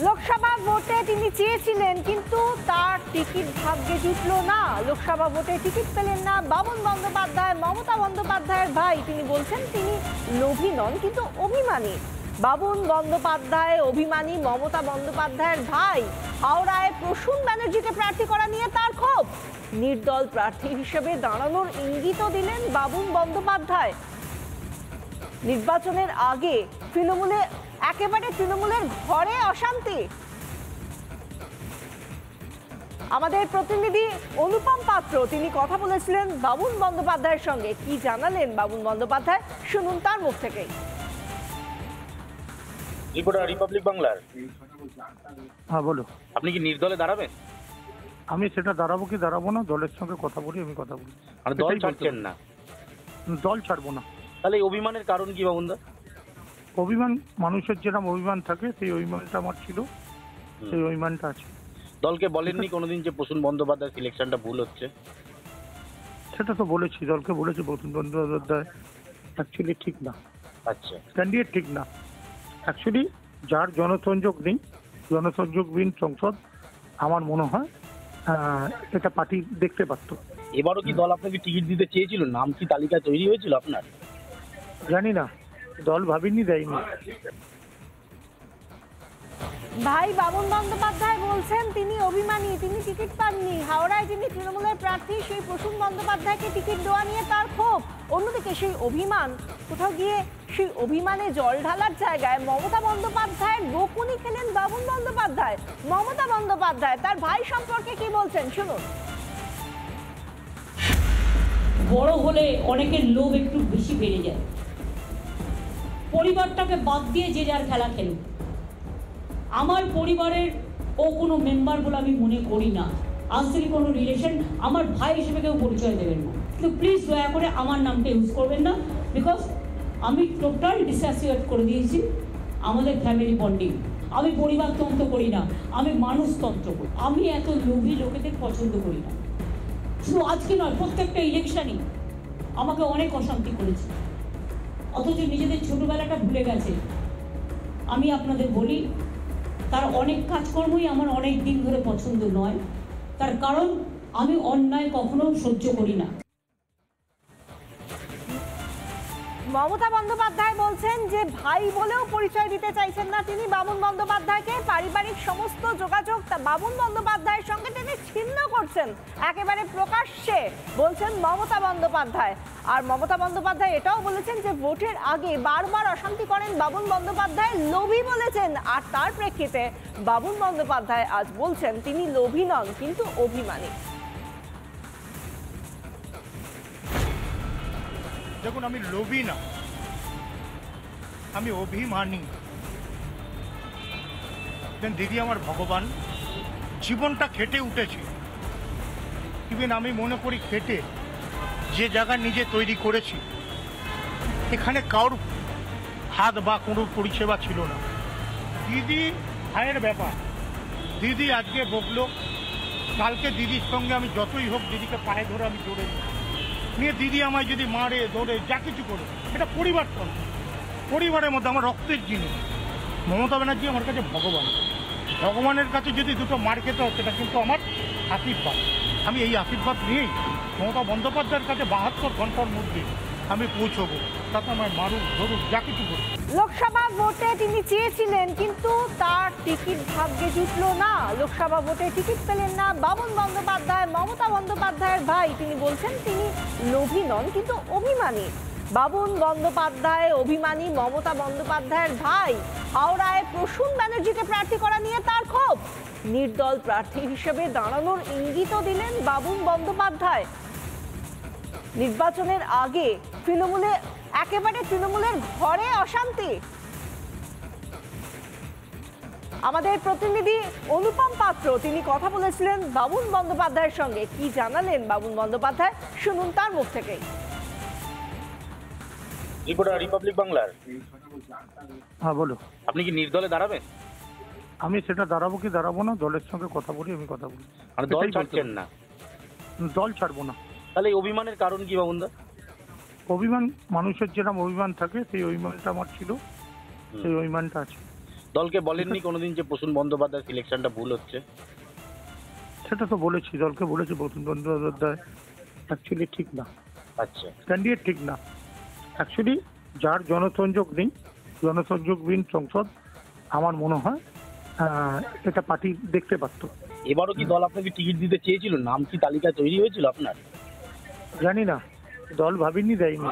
লোকসভা ভোটে তিনি চেয়েছিলেন, কিন্তু তার টিকিট ভাগ্যে জুটল না। লোকসভা ভোটে টিকিট পেলেন না বাবুন বন্দ্যোপাধ্যায়, মমতা বন্দ্যোপাধ্যায়ের ভাই। তিনি বলছেন তিনি লোভী নন, কিন্তু অভিমানী। বাবুন বন্দ্যোপাধ্যায় অভিমানী, মমতা বন্দ্যোপাধ্যায়ের ভাই। হাওড়ায় প্রসূন ব্যানার্জিকে প্রার্থী করা নিয়ে তার ক্ষোভ। নির্দল প্রার্থী হিসেবে দাঁড়ানোর ইঙ্গিতও দিলেন বাবুন বন্দ্যোপাধ্যায়। নির্বাচনের আগে তৃণমূলের ঘরে অশান্তি। আমাদের প্রতিনিধি অনুপম পাত্র তিনি কথা বলেছিলেন বাবুন বন্দ্যোপাধ্যায়ের সঙ্গে। কি জানালেন বাবুন বন্দ্যোপাধ্যায়, শুনুন তার মুখ থেকেই। রিপোর্টার, রিপাবলিক বাংলার। হ্যাঁ বলো। আপনি কি নির্দলে দাঁড়াবেন? আমি সেটা দাঁড়াবো কি দাঁড়াবো না, দলের সঙ্গে কথা বলি, আমি কথা বলি। আর দল ছাড়ছেন না? দল ছাড়বো না। তাহলে এই অভিমানের কারণ কি বাবুনদা? অভিমান, মানুষের যেরকম অভিমান থাকে সেই অভিমানটা আমার ছিল, সেই অভিমানটা আছে। দলকে বলেননি কোনোদিন যে প্রসূন বন্দ্যোপাধ্যায় সিলেকশনটা ভুল হচ্ছে? সেটা তো বলেছি, দলকে বলেছি প্রসূন বন্দ্যোপাধ্যায় অ্যাকচুয়ালি ঠিক না, আচ্ছা, ক্যান্ডিডেট ঠিক না। অ্যাকচুয়ালি যার জনসংযোগ নেই, জনসংযোগবিহীন সংসদ, আমার মনে হয় এটা পার্টি দেখতে পারতো। এবারও কি দল আপনাকে টিকিট দিতে চেয়েছিল? নাম কি তালিকা তৈরি হয়েছিল আপনার? জানি না, দল ভাবিনি, দেয়নি। ভাই বাবুন বন্দ্যোপাধ্যায় বলছেন তিনি অভিমানী, তিনি টিকিট পাননি। হাওড়ায় যিনি তৃণমূলের প্রার্থী সেই প্রসূন বন্দ্যোপাধ্যায়কে টিকিট দেওয়া নিয়ে তার ক্ষোভ। অন্যদিকে সেই অভিমান, কোথাও গিয়ে সেই অভিমানে জল ঢালার জায়গায় মমতা বন্দ্যোপাধ্যায়ের বকুনি খেলেন বাবুন বন্দ্যোপাধ্যায়। মমতা বন্দ্যোপাধ্যায় তার ভাই সম্পর্কে কি বলছেন শুনুন। বড় হলে অনেকের লোভ একটু বেশি বেড়ে যায়। পরিবারটাকে বাদ দিয়ে যে যার খেলা খেলুক। আমার পরিবারের ও কোনো মেম্বার বলে আমি মনে করি না। আজ থেকে কোনো রিলেশন আমার ভাই হিসেবে কেউ পরিচয় দেবেন না। কিন্তু প্লিজ দয়া করে আমার নামটা ইউজ করবেন না, বিকজ আমি টোটাল ডিসঅ্যাসোসিয়েট করে দিয়েছি আমাদের ফ্যামিলি বন্ডিং। আমি পরিবারতন্ত্র করি না, আমি মানুষতন্ত্র করি। আমি এত লোভী লোকেদের পছন্দ করি না। শুধু আজকে নয়, প্রত্যেকটা ইলেকশনই আমাকে অনেক অশান্তি করেছে, অথচ নিজেদের ছোটবেলাটা ভুলে গেছে। আমি আপনাদের বলি, তার অনেক কাজকর্মই আমার অনেক দিন ধরে পছন্দ নয়, তার কারণ আমি অন্যায় কখনো সহ্য করি না। মমতা বন্দ্যোপাধ্যায় বলছেন যে ভাই বলেও পরিচয় দিতে চাইছেন না তিনি বাবুন বন্দ্যোপাধ্যায়কে। পারিবারিক সমস্ত যোগাযোগ বাবুন বন্দ্যোপাধ্যায়ের সঙ্গে তিনি ছিন্ন করছেন, একেবারে প্রকাশ্যে বলছেন মমতা বন্দ্যোপাধ্যায়। আর মমতা বন্দ্যোপাধ্যায় এটাও বলেছেন যে ভোটের আগে বারবার অশান্তি করেন বাবুন বন্দ্যোপাধ্যায়, লোভী বলেছেন। আর তার প্রেক্ষিতে বাবুন বন্দ্যোপাধ্যায় আজ বলছেন তিনি লোভী নন, কিন্তু অভিমানী। দেখুন, আমি লোভী না, আমি অভিমানী। দিদি আমার ভগবান, জীবনটা খেটে উঠেছে। ইভেন আমি মনে করি খেটে যে জায়গা নিজে তৈরি করেছি, এখানে কারোর হাত বা কোনো পরিষেবা ছিল না। দিদি ভাইয়ের ব্যাপার, দিদি আজকে বকলো, কালকে দিদির সঙ্গে আমি যতই হোক দিদিকে পায়ে ধরে আমি জড়ে নিয়ে দিদি আমায় যদি মারে ধরে যা কিছু করে, এটা পরিবর্তন। পরিবারের মধ্যে আমার রক্তের জিনিস। মমতা ব্যানার্জি আমার কাছে ভগবান। ভগবানের কাছে যদি দুটো মার খেতে হয়, সেটা কিন্তু আমার আশীর্বাদ। আমি এই আশীর্বাদ নিয়েই মমতা বন্দ্যোপাধ্যায়ের কাছে 72 ঘন্টার মধ্যে আমি পৌঁছবো, তাতে আমার মারুক ধরুক যা কিছু করুক। লোকসভা ভোটে তিনি চেয়েছিলেন, কিন্তু তার টিকিট ভাগ্যে জুটল না। লোকসভা ভোটে টিকিট পেলেন না বাবুন বন্দ্যোপাধ্যায়, মমতা বন্দ্যোপাধ্যায়ের ভাই। তিনি বলছেন তিনি লোভী নন, কিন্তু অভিমানী। বাবুন বন্দ্যোপাধ্যায় অভিমানী, মমতা বন্দ্যোপাধ্যায়ের ভাই। হাওড়ায় প্রসূন ব্যানার্জিকে প্রার্থী করা নিয়ে তার ক্ষোভ। নির্দল প্রার্থী হিসেবে দাঁড়ানোর ইঙ্গিতও দিলেন বাবুন বন্দ্যোপাধ্যায়। নির্বাচনের আগে তৃণমূলের ঘরে অশান্তি। আমাদের প্রতিনিধি অনুপম পাত্র তিনি কথা বলেছিলেন বাবুন বন্দ্যোপাধ্যায়ের সঙ্গে। কি জানালেন বাবুন বন্দ্যোপাধ্যায়, শুনুন তার মুখ থেকেই। রিপোর্টার, রিপাবলিক বাংলার। হ্যাঁ বলো। আপনি কি নির্দলে দাঁড়াবেন? আমি সেটা দাঁড়াবো কি দাঁড়াবো না, দলের সঙ্গে কথা বলি, আমি কথা বলি। আর দল ছাড়ছেন না? দল ছাড়বো না। তাহলে এই অভিমানের কারণ কি বাবুনদা? অভিমান, মানুষের যেরকম অভিমান থাকে সেই অভিমানটা আমার ছিল, সেই অভিমানটা আছে। দলকে বলেননি কোনোদিন যে প্রসূন বন্দ্যোপাধ্যায় সিলেকশনটা ভুল হচ্ছে? সেটা তো বলেছি, দলকে বলেছি প্রসূন বন্দ্যোপাধ্যায় অ্যাকচুয়ালি ঠিক না, আচ্ছা, ক্যান্ডিডেট ঠিক না। অ্যাকচুয়ালি যার জনসংযোগবিহীন সংসদ আমার মনে হয় এটা পার্টি দেখতে পারতো। এবারও কি দল আপনাকে টিকিট দিতে চেয়েছিল? নাম কি তালিকা তৈরি হয়েছিল আপনার? জানি না, দল ভাবিনি, দেয়নি।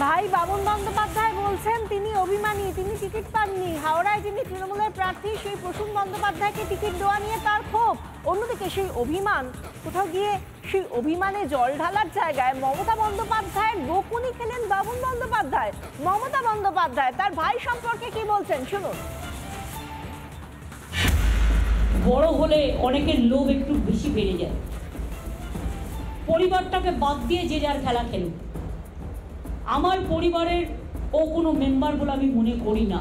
ভাই বামুন বন্দ্যোপাধ্যায় বলছেন তিনি অভিমানী, তিনি টিকিট পাননি। হাওড়ায় যিনি তৃণমূলের প্রার্থী সেই প্রসূন বন্দ্যোপাধ্যায়কে টিকিট দেওয়া নিয়ে তার ক্ষোভ। অন্যদিকে সেই অভিমান কোথাও গিয়ে সেই অভিমানে জল ঢালার জায়গায় মমতা বন্দ্যোপাধ্যায়ের বকুনি খেলেন বামুন বন্দ্যোপাধ্যায়। মমতা বন্দ্যোপাধ্যায় তার ভাই সম্পর্কে কি বলছেন শুনুন। বড় হলে অনেকের লোভ একটু বেশি বেড়ে যায়। পরিবারটাকে বাদ দিয়ে যে যার খেলা খেলুক। আমার পরিবারের ও কোনো মেম্বার বলে আমি মনে করি না।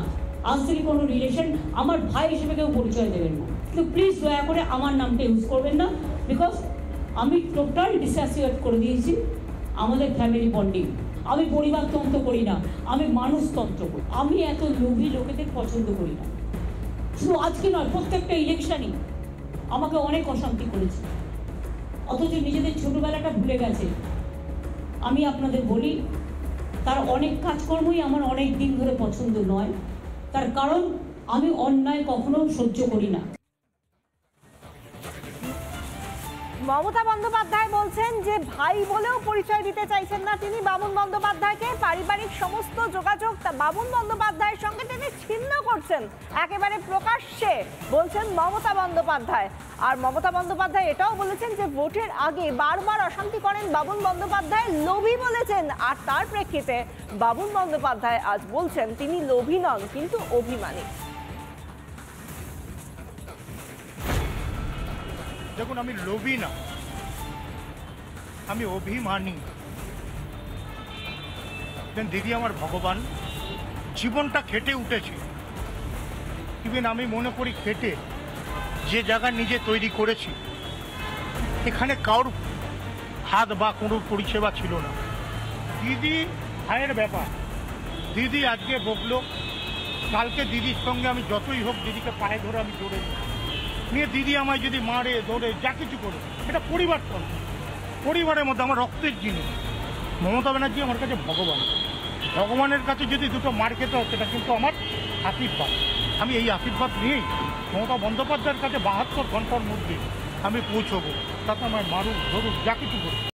আজ থেকে কোনো রিলেশন আমার ভাই হিসেবে কেউ পরিচয় দেবেন না। কিন্তু প্লিজ দয়া করে আমার নামটা ইউজ করবেন না, বিকজ আমি টোটাল ডিসঅ্যাসোসিয়েট করে দিয়েছি আমাদের ফ্যামিলি বন্ডিং। আমি পরিবারতন্ত্র করি না, আমি মানুষতন্ত্র করি। আমি এত লোভী লোকেদের পছন্দ করি না। শুধু আজকে নয়, প্রত্যেকটা ইলেকশনই আমাকে অনেক অশান্তি করেছে, অথচ নিজেদের ছোটবেলাটা ভুলে গেছে। আমি আপনাদের বলি, তার অনেক কাজকর্মই আমার অনেক দিন ধরে পছন্দ নয়, তার কারণ আমি অন্যায় কখনো সহ্য করি না। মমতা বন্দ্যোপাধ্যায় বলছেন যে ভাই বলেও পরিচয় দিতে চাইছেন না তিনি বামুন বন্দ্যোপাধ্যায়কে। পারিবারিক সমস্ত যোগাযোগ বামুন বন্দ্যোপাধ্যায়ের সঙ্গে তিনি ছিন্ন করছেন, একেবারে প্রকাশ্যে বলছেন মমতা বন্দ্যোপাধ্যায়। আর মমতা বন্দ্যোপাধ্যায় এটাও বলেছেন যে ভোটের আগে বারবার অশান্তি করেন বামুন বন্দ্যোপাধ্যায়, লোভী বলেছেন। আর তার প্রেক্ষিতে বামুন বন্দ্যোপাধ্যায় আজ বলছেন তিনি লোভী নন, কিন্তু অভিমানী। দেখুন, আমি লোভী না, আমি অভিমানী। দিদি আমার ভগবান, জীবনটা খেটে উঠেছে। ইভেন আমি মনে করি খেটে যে জায়গা নিজে তৈরি করেছি, এখানে কারোর হাত বা কোনো পরিষেবা ছিল না। দিদি ভাইয়ের ব্যাপার, দিদি আজকে বকলো, কালকে দিদির সঙ্গে আমি যতই হোক দিদিকে পায়ে ধরে আমি জড়ে নিয়ে দিদি আমায় যদি মারে ধরে যা কিছু করে, এটা পরিবারতন্ত্র। পরিবারের মধ্যে আমার রক্তের জিনিস। মমতা ব্যানার্জি আমার কাছে ভগবান। ভগবানের কাছে যদি দুটো মার খেতে হয়, সেটা কিন্তু আমার আশীর্বাদ। আমি এই আশীর্বাদ নিয়েই মমতা বন্দ্যোপাধ্যায়ের কাছে 72 ঘন্টার মধ্যে আমি পৌঁছবো। তাতে আমার মারুক ধরুক যা কিছু করুক।